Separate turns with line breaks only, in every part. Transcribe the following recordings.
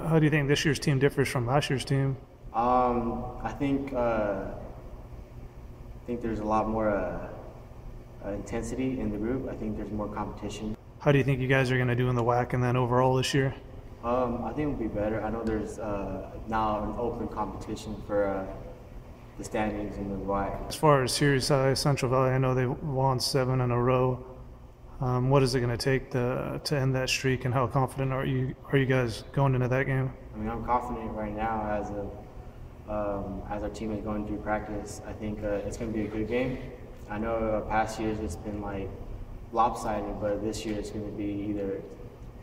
How do you think this year's team differs from last year's team?
I think there's a lot more intensity in the group. I think there's more competition.
How do you think you guys are going to do in the WAC and then overall this year?
I think it'll be better. I know there's now an open competition for the standings in the WAC.
As far as Ceres Central Valley, I know they've won 7 in a row. What is it going to take to end that streak, and how confident are you guys going into that game?
I mean, I'm confident right now as our team is going through practice. I think it's going to be a good game. I know past years it's been like lopsided, but this year it's going to be either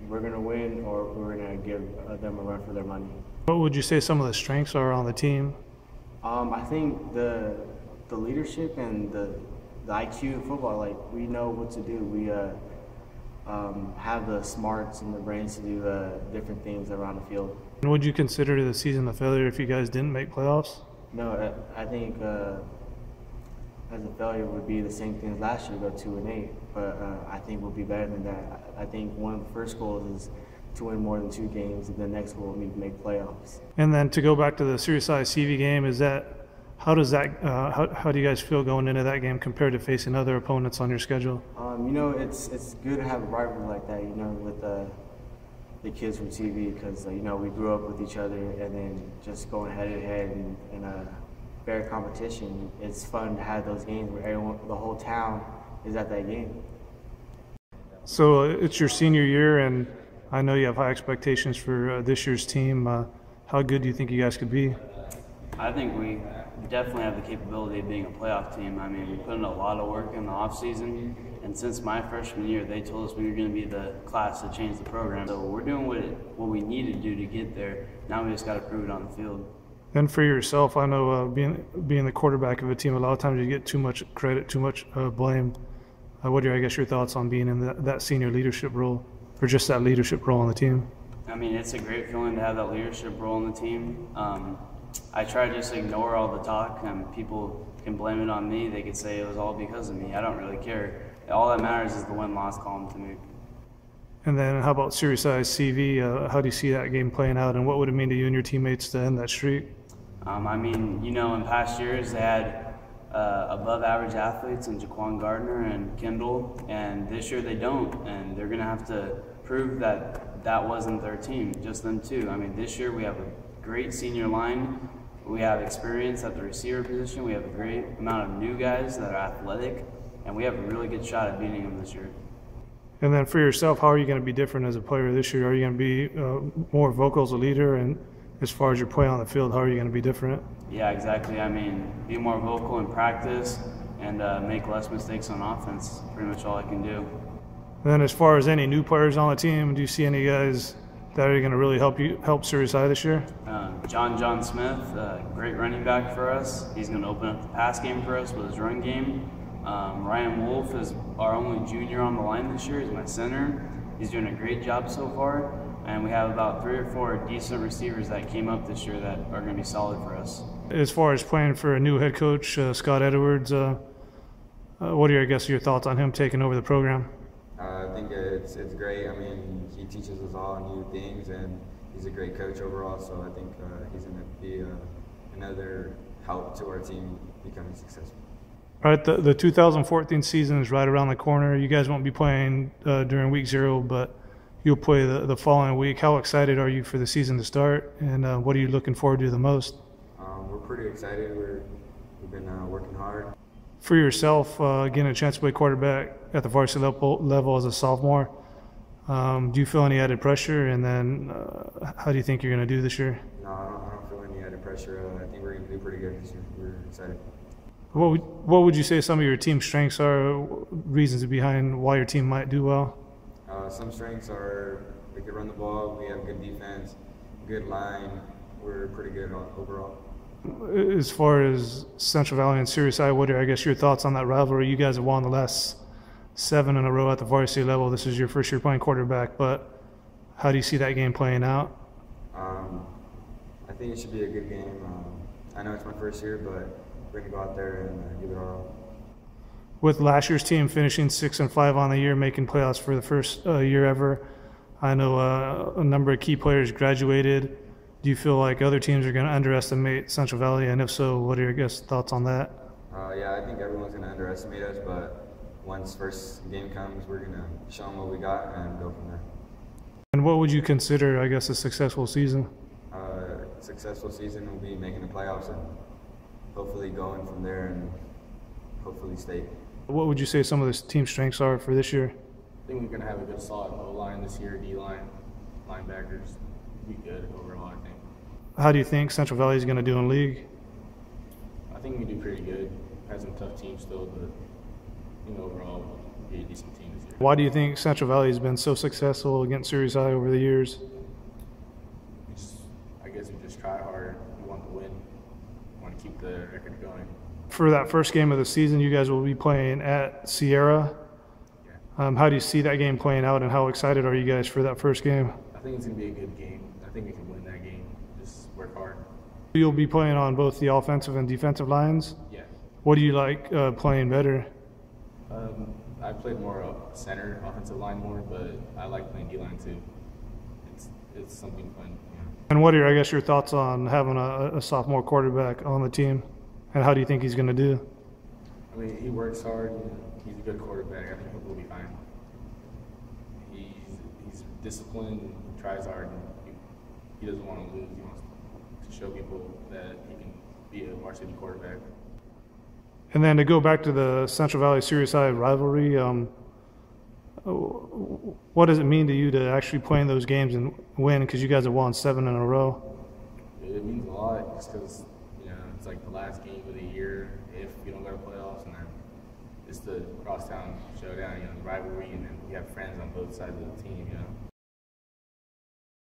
we're going to win or we're going to give them a run for their money.
What would you say some of the strengths are on the team?
I think the leadership and the IQ of football. Like, we know what to do. We have the smarts and the brains to do different things around the field.
And would you consider the season a failure if you guys didn't make playoffs?
No, I think as a failure would be the same thing as last year, go 2-8. But I think we'll be better than that. I think one of the first goals is to win more than 2 games, and the next goal will be to make playoffs.
And then to go back to the Ceres CV game, how do you guys feel going into that game compared to facing other opponents on your schedule?
You know, it's good to have a rivalry like that, you know, with the kids from TV, because you know, we grew up with each other, and then just going head to head in a fair competition. It's fun to have those games where the whole town is at that game.
So it's your senior year, and I know you have high expectations for this year's team. How good do you think you guys could be?
I think we definitely have the capability of being a playoff team. I mean, we put in a lot of work in the offseason, and since my freshman year, they told us we were going to be the class to change the program. So we're doing what we need to do to get there. Now we just got to prove it on the field.
And for yourself, I know being the quarterback of a team, a lot of times you get too much credit, too much blame. What are, I guess, your thoughts on being in that senior leadership role, or just that leadership role on the team?
I mean, it's a great feeling to have that leadership role on the team. I try to just ignore all the talk, and people can blame it on me. They could say it was all because of me. I don't really care. All that matters is the win-loss column to me.
And then how about Ceres CV? How do you see that game playing out, and what would it mean to you and your teammates to end that streak?
I mean, you know, in past years they had above-average athletes in Jaquan Gardner and Kendall, and this year they don't, and they're going to have to prove that wasn't their team, just them two. I mean, this year we have a great senior line. We have experience at the receiver position. We have a great amount of new guys that are athletic, and we have a really good shot at beating them this year.
And then for yourself, how are you going to be different as a player this year? Are you going to be more vocal as a leader, and as far as your play on the field, how are you going to be different?
Yeah, exactly. I mean, be more vocal in practice and make less mistakes on offense. Pretty much all I can do.
And then as far as any new players on the team, do you see any guys that are going to really help Ceres this year?
John Smith, great running back for us. He's going to open up the pass game for us with his run game. Ryan Wolf is our only junior on the line this year. He's my center. He's doing a great job so far. And we have about 3 or 4 decent receivers that came up this year that are going to be solid for us. As far as playing for a new head coach, Scott Edwards, what are your thoughts on him taking over the program?
I think it's great. I mean, he teaches us all new things, and he's a great coach overall. So I think he's going to be another help to our team becoming successful.
All right, the 2014 season is right around the corner. You guys won't be playing during week 0, but you'll play the following week. How excited are you for the season to start, and what are you looking forward to the most?
We're pretty excited. We've been working hard.
For yourself, getting a chance to play quarterback at the varsity level as a sophomore, do you feel any added pressure? And then how do you think you're going to do this year?
No, I don't feel any added pressure. I think we're going to do pretty good this year. We're excited.
What would you say some of your team strengths are, reasons behind why your team might do well?
Some strengths are we can run the ball, we have good defense, good line. We're pretty good overall.
As far as Central Valley and Ceres, what are, your thoughts on that rivalry? You guys have won the last 7 in a row at the varsity level. This is your first year playing quarterback, but how do you see that game playing out?
I think it should be a good game. I know it's my first year, but we're going to go out there and give it our all. With
last year's team finishing 6-5 on the year, making playoffs for the first year ever, I know a number of key players graduated. Do you feel like other teams are going to underestimate Central Valley? And if so, what are your thoughts on that?
Yeah, I think everyone's going to underestimate us, but once first game comes, we're going to show them what we got and go from there.
And what would you consider, a successful season?
Successful season will be making the playoffs and hopefully going from there and hopefully state.
What would you say some of the team strengths are for this year?
I think we're going to have a good solid O-line this year, D-line, linebackers. Be good overall, I think.
How do you think Central Valley is going to do in league?
I think we do pretty good. Had some tough teams still, but overall, we'll be a decent team this year.
Why do you think Central Valley has been so successful against Ceres High over the years?
I guess we just try hard. We want to win. We want to keep the record going.
For that first game of the season, you guys will be playing at Sierra.
Yeah.
How do you see that game playing out, and how excited are you guys for that first game?
I think it's going to be a good game. I think we can win that game. Just work hard.
You'll be playing on both the offensive and defensive lines.
Yeah.
What do you like playing better?
I played more center, offensive line more, but I like playing D-line too. It's something fun.
And what are, your thoughts on having a sophomore quarterback on the team, and how do you think he's going to do?
I mean, he works hard. He's a good quarterback. I think he'll be fine. He's disciplined, he tries hard, and he doesn't want to lose. He wants to show people that he can be a varsity quarterback.
And then to go back to the Central Valley Ceres High rivalry, what does it mean to you to actually play in those games and win? Because you guys have won 7 in a row.
It means a lot, just because it's like the last game of the year. If you don't go to playoffs, and then it's the crosstown showdown, the rivalry, and then we have friends on both sides of the team.